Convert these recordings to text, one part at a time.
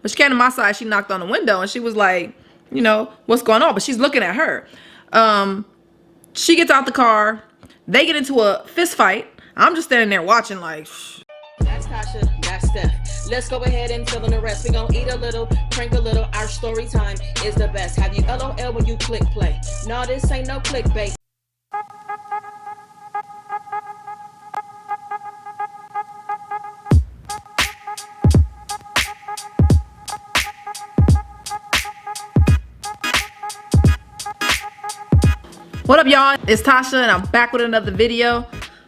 But she came to my side, she knocked on the window, and she was like, you know, what's going on? But she's looking at her. She gets out the car. They get into a fist fight. I'm just standing there watching like... That's Tasha, that's Steph. Let's go ahead and fill in the rest. We gonna eat a little, drink a little. Our story time is the best. Have you LOL when you click play? No, this ain't no clickbait. What up, y'all? It's Tasha, and I'm back with another video.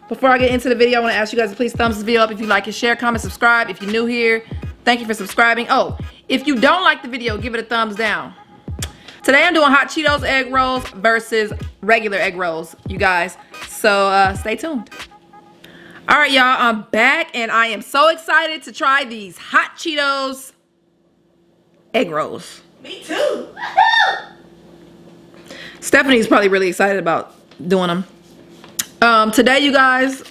Before I get into the video, I want to ask you guys to please thumbs this video up if you like it, share, comment, subscribe. If you're new here, thank you for subscribing. Oh, if you don't like the video, give it a thumbs down. Today I'm doing hot Cheetos egg rolls versus regular egg rolls, you guys. So stay tuned. All right, y'all, I'm back, and I am so excited to try these hot Cheetos egg rolls. Me too. Stephanie's probably really excited about doing them. Today, you guys,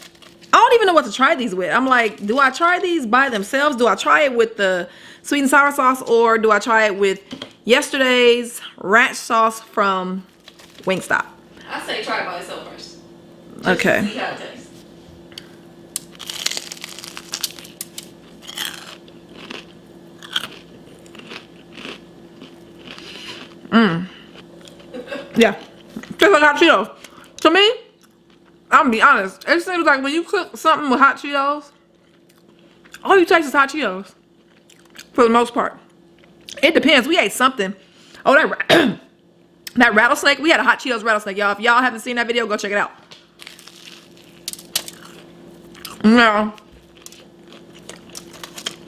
I don't even know what to try these with. I'm like, do I try these by themselves? Do I try it with the sweet and sour sauce, or do I try it with yesterday's ranch sauce from Wingstop? I say try it by itself first. Okay. See how it tastes. Yeah, tastes like hot Cheetos. To me, I'm gonna be honest, it seems like when you cook something with hot Cheetos, all you taste is hot Cheetos, for the most part. It depends. We ate something. Oh, that that rattlesnake. We had a hot Cheetos rattlesnake, y'all. If y'all haven't seen that video, go check it out. No,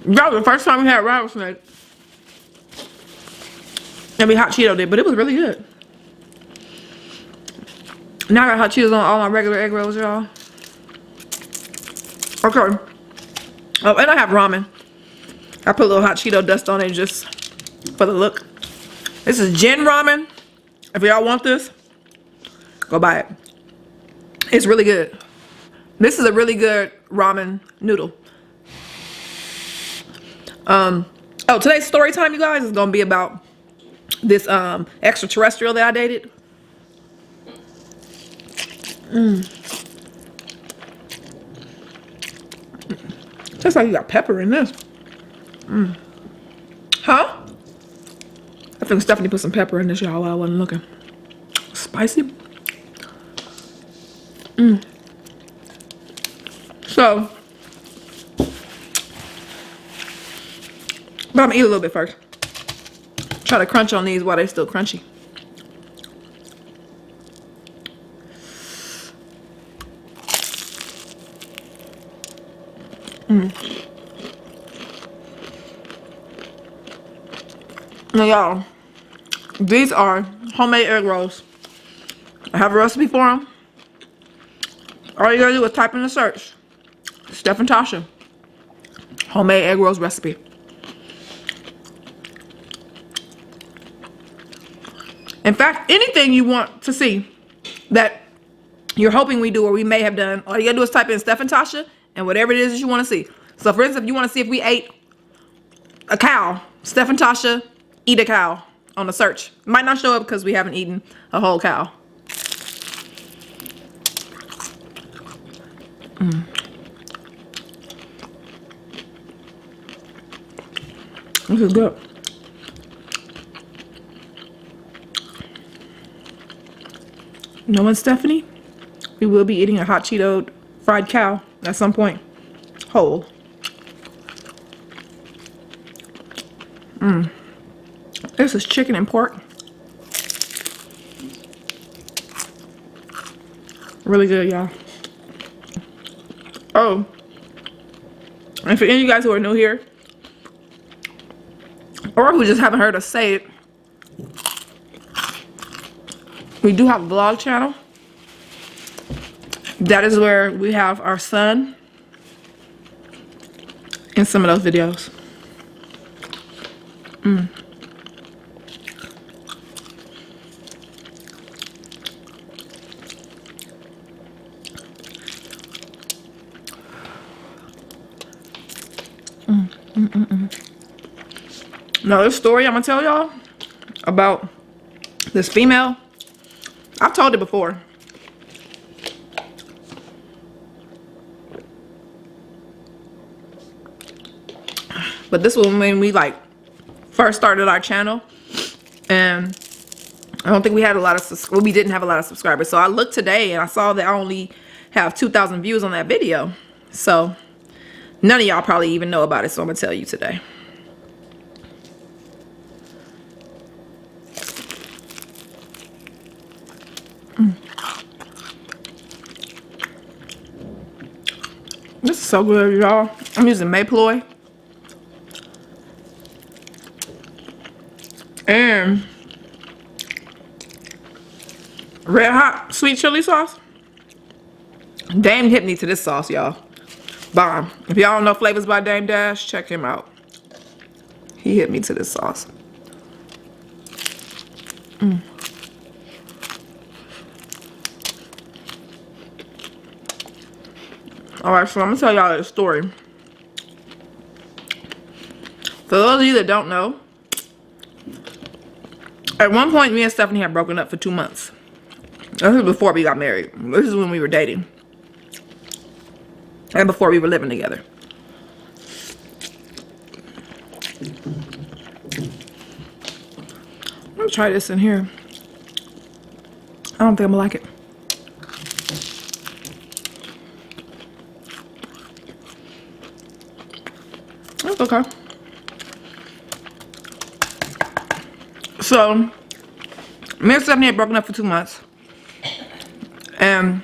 that was the first time we had rattlesnake. And we hot Cheeto did, but it was really good. Now I got hot Cheetos on all my regular egg rolls, y'all. Okay. Oh, and I have ramen. I put a little hot Cheeto dust on it just for the look. This is Gin ramen. If y'all want this, go buy it. It's really good. This is a really good ramen noodle. Oh, today's story time, you guys, is gonna be about this extraterrestrial that I dated. Tastes like you got pepper in this. Huh? I think Stephanie put some pepper in this, y'all, while I wasn't looking. Spicy. So, but I'm gonna eat a little bit first. Try to crunch on these while they're still crunchy. Now, y'all, these are homemade egg rolls. I have a recipe for them. All you gotta do is type in the search, Steph and Tasha, homemade egg rolls recipe. In fact, anything you want to see that you're hoping we do or we may have done, all you gotta do is type in Steph and Tasha and whatever it is that you want to see. So, for instance, if you want to see if we ate a cow, Steph and Tasha eat a cow on the search. It might not show up because we haven't eaten a whole cow. This is good. You know what, Stephanie? We will be eating a hot Cheeto fried cow at some point. Whole. This is chicken and pork. Really good, y'all. Oh, and for any of you guys who are new here, or who just haven't heard us say it, we do have a vlog channel. That is where we have our son in some of those videos. Another story I'm gonna tell y'all about this female. I've told it before. But this was when we like first started our channel, and I don't think we had a lot of we didn't have a lot of subscribers. So I looked today and I saw that I only have 2,000 views on that video. So none of y'all probably even know about it, so I'm gonna tell you today. This is so good, y'all. I'm using Mayploy and red hot sweet chili sauce. Dame hit me to this sauce, y'all. Bomb. If y'all don't know Flavors by Dame Dash, check him out. He hit me to this sauce. Alright, so I'm gonna tell y'all a story. For those of you that don't know, at one point me and Stephanie had broken up for 2 months. This is before we got married. This is when we were dating. And before we were living together. I'm gonna try this in here. I don't think I'm gonna like it. That's okay. So, me and Stephanie had broken up for 2 months. And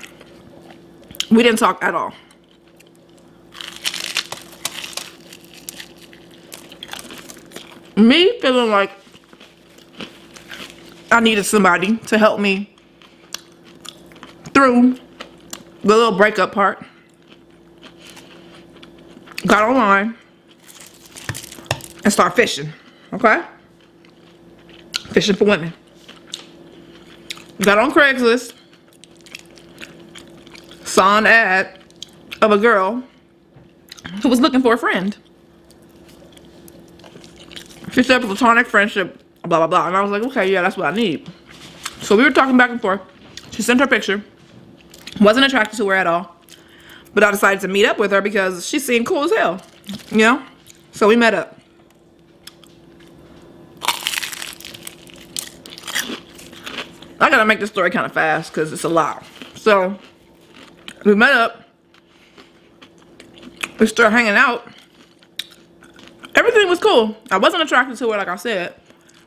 we didn't talk at all. Me feeling like I needed somebody to help me through the little breakup part. Got online and started fishing, okay? Fishing for women. Got on Craigslist, saw an ad of a girl who was looking for a friend. She said platonic friendship, blah, blah, blah. And I was like, okay, yeah, that's what I need. So we were talking back and forth. She sent her picture. Wasn't attracted to her at all. But I decided to meet up with her because she seemed cool as hell. You know? So we met up. I gotta make this story kind of fast because it's a lot. So we met up. We started hanging out. Everything was cool. I wasn't attracted to her, like I said,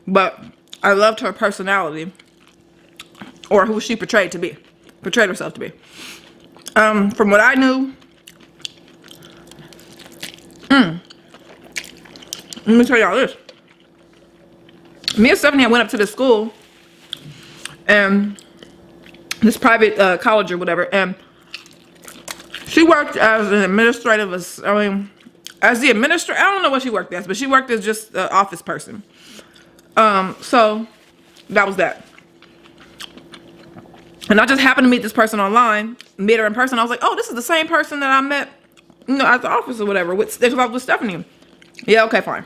but I loved her personality, or who she portrayed herself to be. From what I knew, let me tell y'all this. Me and Stephanie went up to this school, and this private college or whatever, and she worked as an administrative, as the administrator. I don't know what she worked as, but she worked as just an office person. So that was that. And I just happened to meet this person online, meet her in person. I was like, oh, this is the same person that I met, you know, at the office or whatever, with Stephanie. Yeah, okay, fine.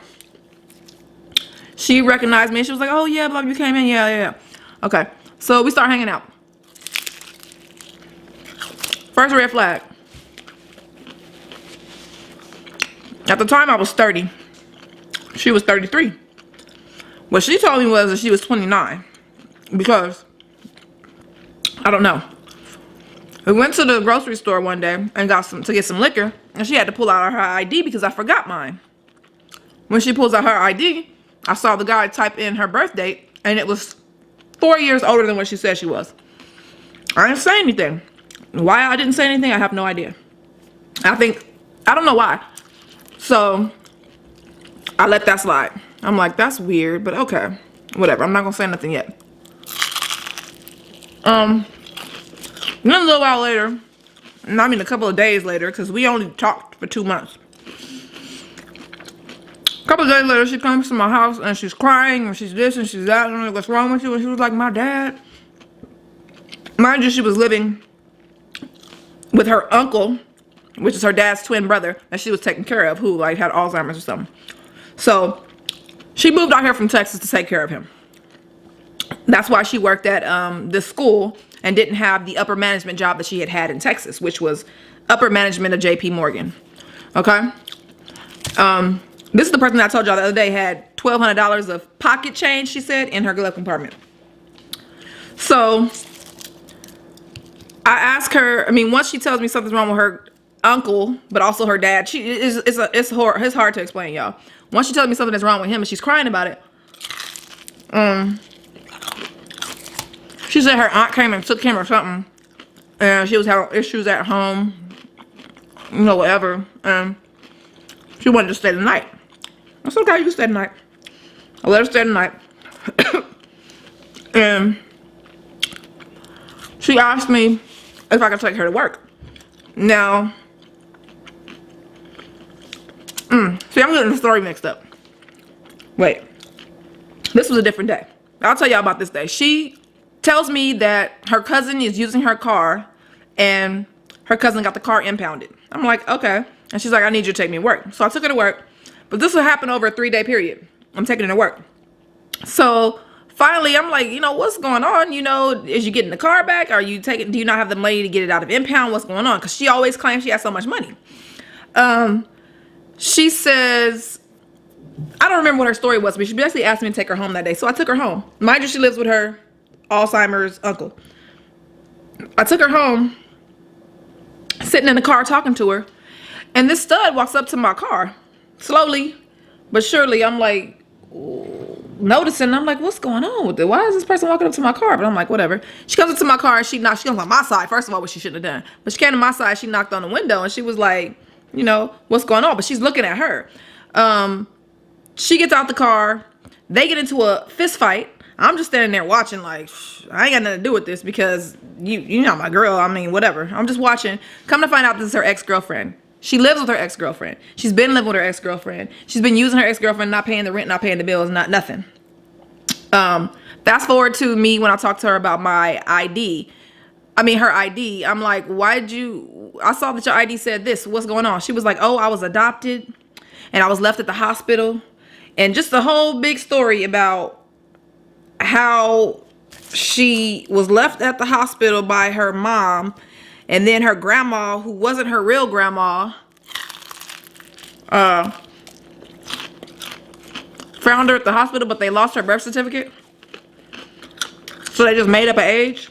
She recognized me. She was like, oh, yeah, blah, you came in. Yeah. Okay, so we start hanging out. First red flag. At the time, I was 30. She was 33. What she told me was that she was 29. Because, I don't know. We went to the grocery store one day and to get some liquor. And she had to pull out her ID because I forgot mine. When she pulls out her ID, I saw the guy type in her birth date. And it was 4 years older than what she said she was. I didn't say anything. Why I didn't say anything, I have no idea. I don't know why. So, I let that slide. I'm like, that's weird, but okay. Whatever, I'm not gonna say nothing yet. Then a little while later, a couple of days later, because we only talked for 2 months. A couple of days later, she comes to my house and she's crying, and she's this and she's that, and I'm like, what's wrong with you? And she was like, my dad. Mind you, she was living with her uncle, which is her dad's twin brother, that she was taking care of, who like had Alzheimer's or something. So She moved out here from Texas to take care of him. That's why she worked at this school and didn't have the upper management job that she had in Texas, which was upper management of JP Morgan. Okay. This is the person that I told y'all the other day had $1,200 of pocket change, she said, in her glove compartment. So I asked her, I mean, once she tells me something's wrong with her uncle, but also her dad, it's hard to explain, y'all. Once she tells me something is wrong with him and she's crying about it, she said her aunt came and took him or something, and she was having issues at home, you know, whatever, and she wanted to stay the night. I said, okay, you can stay the night. I let her stay the night. And she asked me if I could take her to work. Now, see, I'm getting the story mixed up. Wait, this was a different day. I'll tell y'all about this day. She tells me that her cousin is using her car and her cousin got the car impounded. I'm like, okay. And she's like, I need you to take me to work. So I took her to work, but this will happen over a 3-day period. I'm taking her to work. So finally, I'm like, you know, what's going on? You know, is you getting the car back? Are you taking, do you not have the money to get it out of impound? What's going on? Because she always claims she has so much money. She says, I don't remember what her story was, but she basically asked me to take her home that day. So I took her home. Mind you, she lives with her Alzheimer's uncle. I took her home, sitting in the car talking to her, and this stud walks up to my car. Slowly but surely, I'm like, noticing. I'm like, what's going on with it? Why is this person walking up to my car? But I'm like, whatever. She comes up to my car and she comes on my side. First of all, what she shouldn't have done. But she came to my side, she knocked on the window and she was like, you know, what's going on? But she's looking at her. She gets out the car. They get into a fist fight. I'm just standing there watching like, I ain't got nothing to do with this because you know my girl. I mean, whatever. I'm just watching. Come to find out this is her ex-girlfriend. She lives with her ex-girlfriend. She's been living with her ex-girlfriend. She's been using her ex-girlfriend, not paying the rent, not paying the bills, not nothing. Fast forward to me when I talked to her about my ID. I mean, her ID. I'm like, I saw that your ID said this. What's going on? She was like, oh, I was adopted and I was left at the hospital. And just a whole big story about how she was left at the hospital by her mom. And then her grandma, who wasn't her real grandma, found her at the hospital, but they lost her birth certificate. So they just made up an age.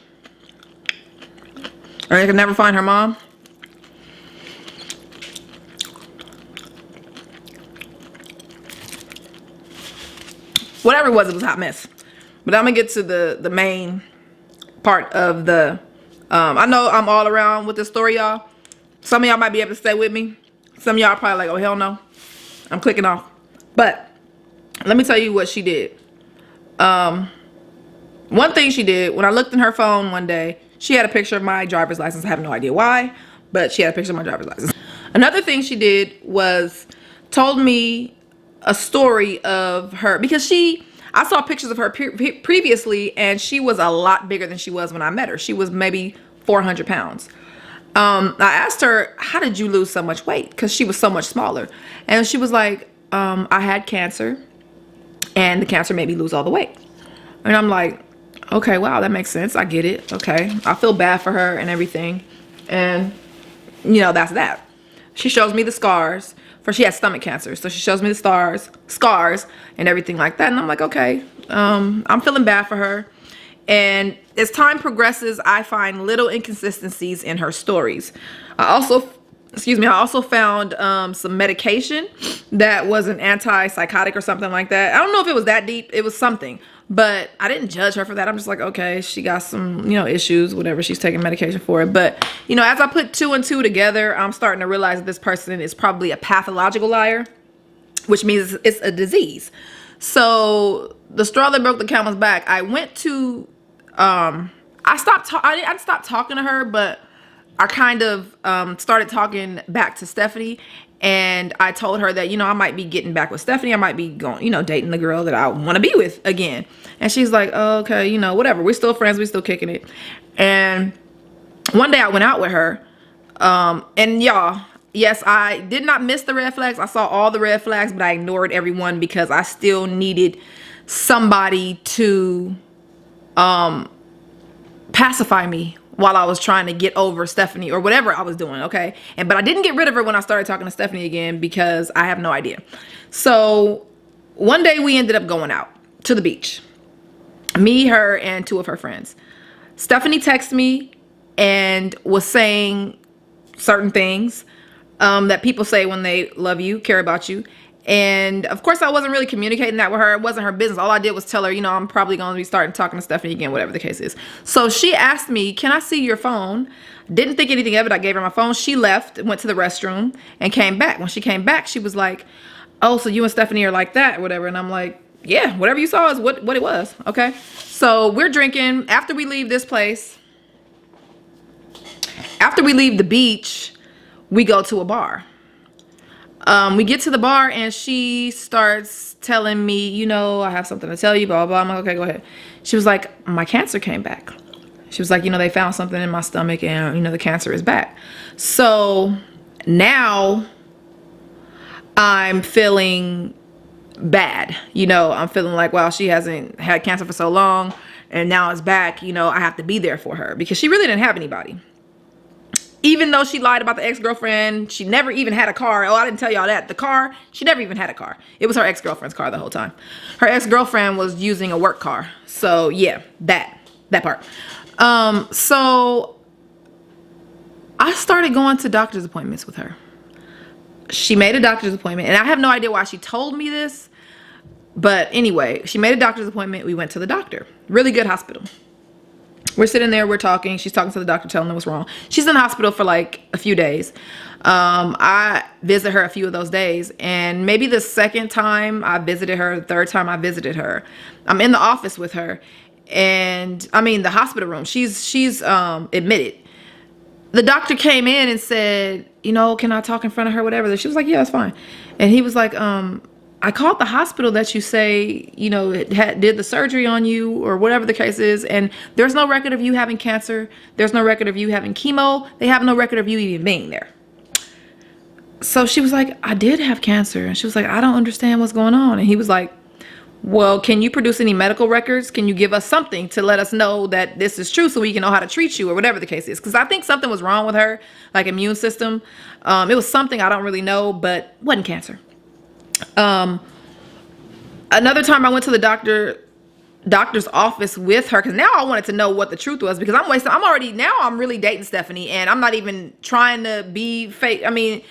And they could never find her mom. Whatever it was a hot mess. But I'm going to get to the main part of the... I know I'm all around with this story, y'all. Some of y'all might be able to stay with me. Some of y'all probably like, oh, hell no. I'm clicking off. But let me tell you what she did. One thing she did, when I looked in her phone one day, she had a picture of my driver's license. I have no idea why, but she had a picture of my driver's license. Another thing she did was told me a story of her, because I saw pictures of her previously, and she was a lot bigger than she was when I met her. She was maybe 400 pounds. I asked her, how did you lose so much weight? Because she was so much smaller. And she was like, I had cancer, and the cancer made me lose all the weight. And I'm like, okay, wow, that makes sense. I get it. Okay. I feel bad for her and everything. And, you know, that's that. She shows me the scars. She had stomach cancer, so she shows me the scars and everything like that, and I'm like, okay, I'm feeling bad for her. And as time progresses, I find little inconsistencies in her stories. I also found some medication that was an antipsychotic or something like that. I don't know if it was that deep. It was something, but I didn't judge her for that. I'm just like, okay, she got some, you know, issues, whatever. She's taking medication for it. But, you know, as I put 2 and 2 together, I'm starting to realize that this person is probably a pathological liar, which means it's a disease. So the straw that broke the camel's back, I went to, I didn't stop talking to her, but I kind of started talking back to Stephanie, and I told her that, you know, I might be getting back with Stephanie. I might be going, you know, dating the girl that I want to be with again. And she's like, oh, okay, you know, whatever. We're still friends. We're still kicking it. And one day I went out with her, and y'all Yes, I did not miss the red flags. I saw all the red flags, but I ignored everyone because I still needed somebody to pacify me while I was trying to get over Stephanie or whatever I was doing, okay? But I didn't get rid of her when I started talking to Stephanie again because I have no idea. So one day we ended up going out to the beach. Me, her, and 2 of her friends. Stephanie texted me and was saying certain things that people say when they love you, care about you. And of course I wasn't really communicating that with her. It wasn't her business. All I did was tell her, you know, I'm probably going to be starting talking to Stephanie again, whatever the case is. So she asked me, can I see your phone? Didn't think anything of it. I gave her my phone. She left, went to the restroom, and came back. When she came back, she was like, oh, so you and Stephanie are like that or whatever. And I'm like, yeah, whatever you saw is what it was. Okay. So we're drinking. After we leave this place, after we leave the beach, we go to a bar. We get to the bar and she starts telling me, you know, I have something to tell you, blah, blah, blah. I'm like, okay, go ahead. She was like, my cancer came back. She was like, you know, they found something in my stomach and, you know, the cancer is back. So now I'm feeling bad. You know, I'm feeling like, wow, she hasn't had cancer for so long and now it's back. You know, I have to be there for her because she really didn't have anybody. Even though she lied about the ex-girlfriend, she never even had a car. Oh, I didn't tell y'all that. The car, she never even had a car. It was her ex-girlfriend's car the whole time. Her ex-girlfriend was using a work car. So yeah, that part. So I started going to doctor's appointments with her. She made a doctor's appointment, and I have no idea why she told me this. But anyway, she made a doctor's appointment. We went to the doctor. Really good hospital. We're sitting there, we're talking. She's talking to the doctor, telling her what's wrong. She's in the hospital for like a few days. I visit her a few of those days, and maybe the second time I visited her, the third time I visited her, I'm in the office with her, and I mean the hospital room. She's admitted. The doctor came in and said, you know, can I talk in front of her, whatever. She was like, yeah, that's fine. And he was like, I called the hospital that you say, you know, did the surgery on you or whatever the case is. And there's no record of you having cancer. There's no record of you having chemo. They have no record of you even being there. So she was like, I did have cancer. And she was like, I don't understand what's going on. And he was like, well, can you produce any medical records? Can you give us something to let us know that this is true so we can know how to treat you or whatever the case is? Because I think something was wrong with her, like immune system. It was something I don't really know, but wasn't cancer. Another time I went to the doctor's office with her because now I wanted to know what the truth was because I'm really dating Stephanie and I'm not even trying to be fake. I mean,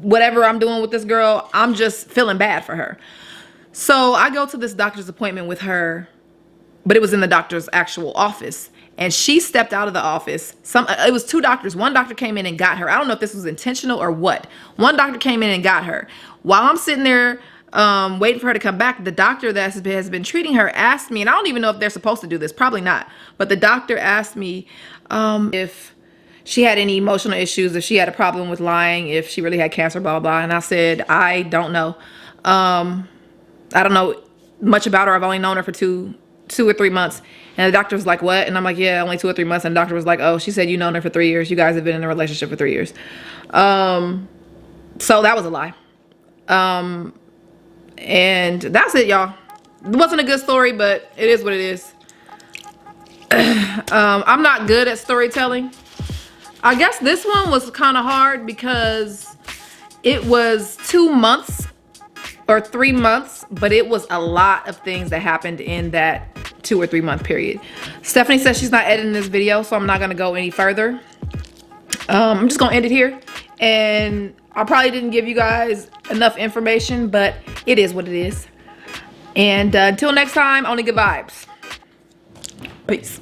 whatever I'm doing with this girl, I'm just feeling bad for her. So I go to this doctor's appointment with her, but it was in the doctor's actual office. And she stepped out of the office. It was 2 doctors. One doctor came in and got her. I don't know if this was intentional or what. One doctor came in and got her. While I'm sitting there waiting for her to come back, the doctor that has been treating her asked me, and I don't even know if they're supposed to do this, probably not. But the doctor asked me if she had any emotional issues, if she had a problem with lying, if she really had cancer, blah, blah, blah. And I said, I don't know. I don't know much about her. I've only known her for two or 3 months. And the doctor was like, what? And I'm like, yeah, only 2 or 3 months. And the doctor was like, oh, she said you've known her for 3 years. You guys have been in a relationship for 3 years. So that was a lie. And that's it, y'all. It wasn't a good story, but it is what it is. I'm not good at storytelling. I guess this one was kind of hard because it was 2 months or 3 months, but it was a lot of things that happened in that 2 or 3 month period. Stephanie says she's not editing this video, so I'm not gonna go any further. I'm just gonna end it here, and I probably didn't give you guys enough information, but it is what it is. And until next time, only good vibes. Peace.